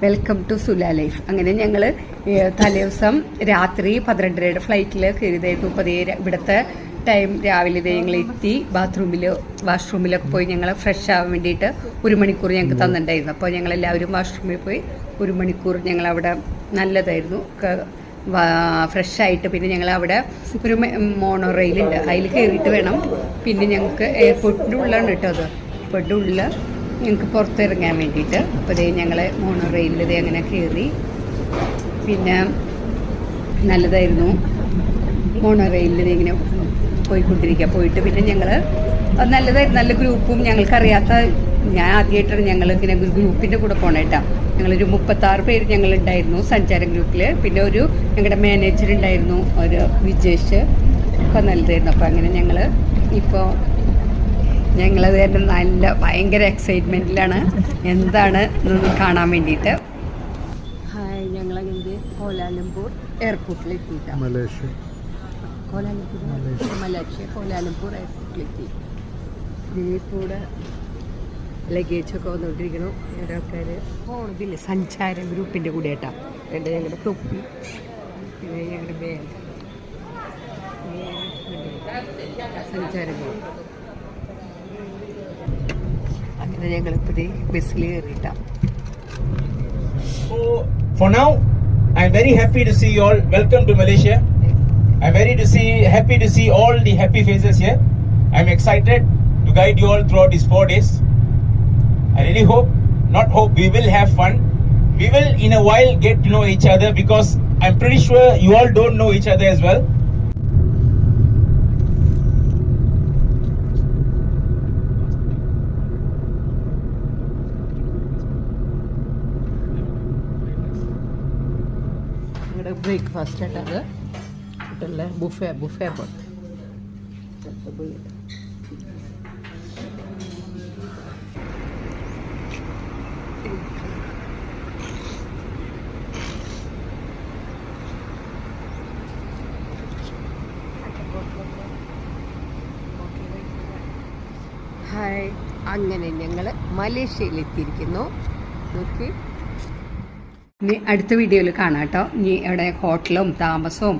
Welcome to സുല life. അങ്ങനെ ഞങ്ങൾ തലേദിവസം രാത്രി 12:30 ഫ്ലൈറ്റിൽ കയറിയതായിരുന്നു. അപ്പോൾ ഇവിടുത്തെ ടൈം രാവിലെ ഞങ്ങൾ എത്തി. വാഷ്റൂമിലൊക്കെ പോയി ഞങ്ങൾ ഫ്രഷ് ആവാൻ വേണ്ടിയിട്ട് 1 മണിക്കൂർ ഞങ്ങൾക്ക് തന്നിട്ടുണ്ടായിരുന്നു. അപ്പോൾ ഞങ്ങളെല്ലാവരും വാഷ്റൂമിൽ പോയി 1 മണിക്കൂർ ഞങ്ങളവിടെ നല്ലതായിരുന്നു ഫ്രഷായിട്ട്. പിന്നെ ഞങ്ങളവിടെ ഒരു മോണോ റെയിലുണ്ട്, അതിൽ കയറിയിട്ട് വേണം പിന്നെ ഞങ്ങൾക്ക് എയർപോർട്ടിൻ്റെ ഉള്ളിലാണ് കേട്ടോ. അത് എയർപോർട്ടിൻ്റെ ഉള്ളിൽ ഞങ്ങൾക്ക് പുറത്തിറങ്ങാൻ വേണ്ടിയിട്ട്. അപ്പോൾ ഇതേ ഞങ്ങൾ മോണോ റെയിലിൽ ഇതേ അങ്ങനെ കയറി. പിന്നെ നല്ലതായിരുന്നു മോണോ റെയിലിൽ ഇങ്ങനെ പോയിക്കൊണ്ടിരിക്കുക. പോയിട്ട് പിന്നെ ഞങ്ങൾ അത് നല്ലതായിരുന്നു, നല്ല ഗ്രൂപ്പും. ഞങ്ങൾക്കറിയാത്ത, ഞാൻ ആദ്യമായിട്ടാണ് ഞങ്ങൾ ഇങ്ങനെ ഗ്രൂപ്പിൻ്റെ കൂടെ പോണേട്ടാ. ഞങ്ങളൊരു 36 പേര് ഞങ്ങളുണ്ടായിരുന്നു സഞ്ചാരം ഗ്രൂപ്പിൽ. പിന്നെ ഞങ്ങളുടെ മാനേജർ ഉണ്ടായിരുന്നു, ഒരു വിജേഷ്, ഒക്കെ നല്ലതായിരുന്നു. അപ്പോൾ അങ്ങനെ ഞങ്ങളത് തന്നെ ഭയങ്കര എക്സൈറ്റ്മെൻറ്റിലാണ് എന്താണ് കാണാൻ വേണ്ടിയിട്ട്. ഹായ്, ഞങ്ങളങ്ങനെ കോലാലംപൂർ എയർപോർട്ടിലെത്തിയിട്ടാണ്. മലേഷ്യ കോലാലംപൂർ എയർപോർട്ടിലെത്തി. ഇതിലൂടെ ലഗേജൊക്കെ വന്നുകൊണ്ടിരിക്കണം. ആൾക്കാർ പോണതില്ല സഞ്ചാര ഗ്രൂപ്പിൻ്റെ കൂടെ ആയിട്ടാ. എൻ്റെ ഞങ്ങളുടെ തൊപ്പി, പിന്നെ ഞങ്ങളുടെ ബാഗ്, സഞ്ചാര ഗ്രൂപ്പ്. അങ്ങനെ ഞങ്ങളിപ്പോൾ ബസ്സിൽ കയറിയിട്ടാണ്. For now, I'm very happy to see you all. Welcome to Malaysia. I'm happy to see all the happy faces here. I'm excited to guide you all throughout these 4 days. I really we will have fun. We will in a while get to know each other, because I'm pretty sure you all don't know each other as well. Breakfast ആയിട്ടത് ഹോട്ടലിലെ buffet പോലെ. Hi, അങ്ങനെ ഞങ്ങൾ മലേഷ്യയിലെത്തിയിരിക്കുന്നു. നോക്കി, ഇനി അടുത്ത വീഡിയോയിൽ കാണാം കേട്ടോ. ഇനി അവിടെ ഹോട്ടലും താമസവും